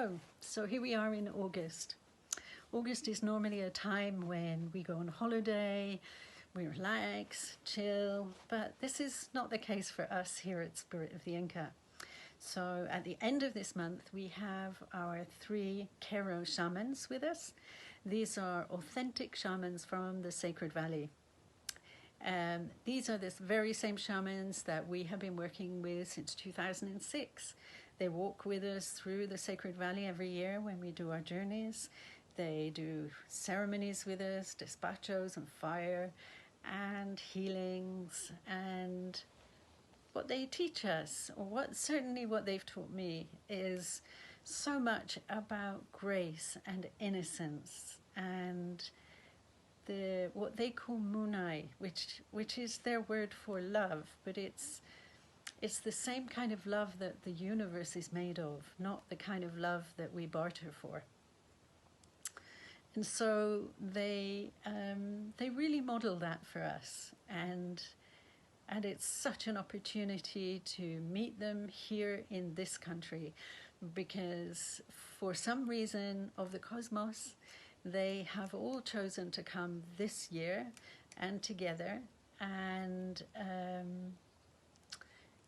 Hello, so here we are in August. August is normally a time when we go on holiday, we relax, chill, but this is not the case for us here at Spirit of the Inca. So at the end of this month, we have our 3 Q'ero shamans with us. These are authentic shamans from the Sacred Valley. These are the very same shamans that we have been working with since 2006. They walk with us through the Sacred Valley every year when we do our journeys. They do ceremonies with us, despachos and fire and healings, and what they teach us, or certainly what they've taught me, is so much about grace and innocence and what they call munai, which is their word for love, but it's the same kind of love that the universe is made of, not the kind of love that we barter for. And so they really model that for us, and it's such an opportunity to meet them here in this country, because for some reason of the cosmos, they have all chosen to come this year and together, and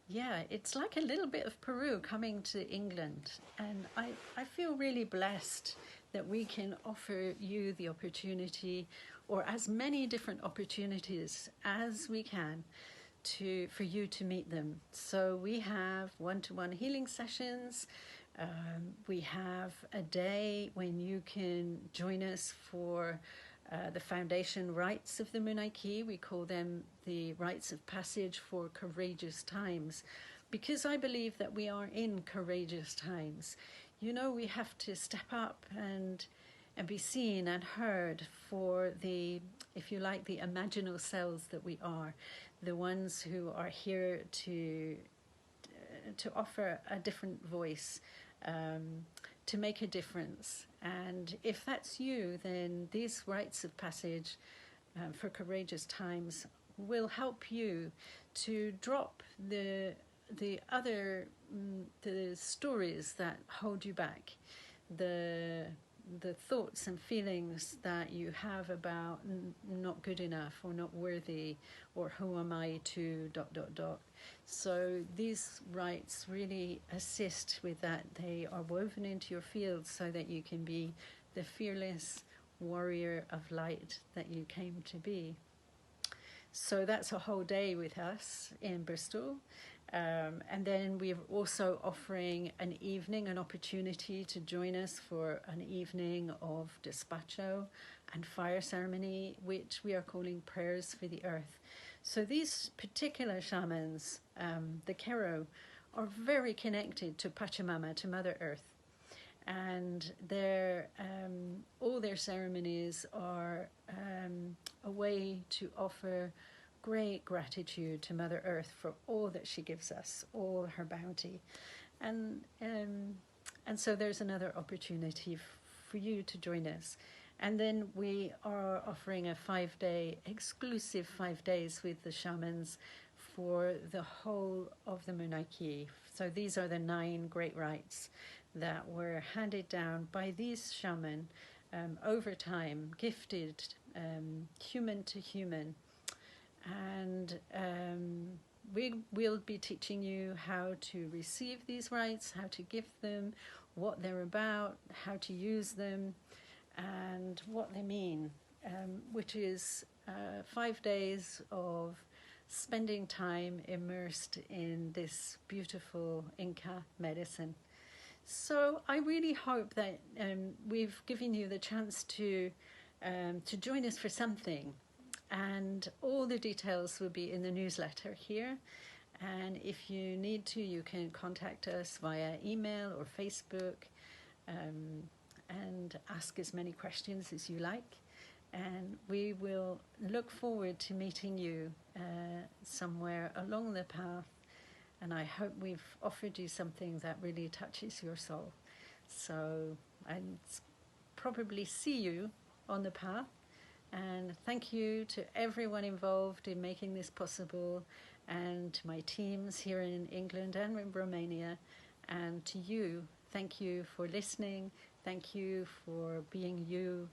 yeah, it's like a little bit of Peru coming to England, and I feel really blessed that we can offer you the opportunity, or as many different opportunities as we can, for you to meet them. So we have one-to-one healing sessions. We have a day when you can join us for the foundation rites of the Munaiki. We call them the rites of passage for courageous times, because I believe that we are in courageous times. You know, we have to step up and be seen and heard for the, if you like, the imaginal selves that we are, the ones who are here to offer a different voice, to make a difference. And if that's you, then these rites of passage for courageous times will help you to drop the stories that hold you back, the thoughts and feelings that you have about not good enough or not worthy, or who am I to ... So these rites really assist with that. They are woven into your field so that you can be the fearless warrior of light that you came to be. So that's a whole day with us in Bristol. And then we're also offering an evening, an opportunity to join us for an evening of despacho and fire ceremony, which we are calling Prayers for the Earth. So these particular shamans, the Q'ero, are very connected to Pachamama, to Mother Earth. And all their ceremonies are a way to offer great gratitude to Mother Earth for all that she gives us, all her bounty. And so there's another opportunity for you to join us. And then we are offering a 5-day, exclusive 5 days with the shamans for the whole of the Munaiki. So these are the 9 great rites that were handed down by these shaman over time, gifted human to human. And we will be teaching you how to receive these rites, how to give them, what they're about, how to use them, and what they mean, which is 5 days of spending time immersed in this beautiful Inca medicine. So I really hope that we've given you the chance to join us for something. And all the details will be in the newsletter here. And if you need to, you can contact us via email or Facebook, and ask as many questions as you like. And we will look forward to meeting you somewhere along the path. And I hope we've offered you something that really touches your soul. So I'll probably see you on the path. And thank you to everyone involved in making this possible, and to my teams here in England and in Romania, and to you thank you for listening. Thank you for being you,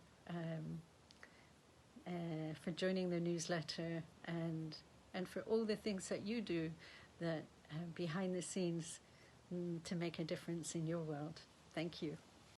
for joining the newsletter, and for all the things that you do that behind the scenes to make a difference in your world. Thank you.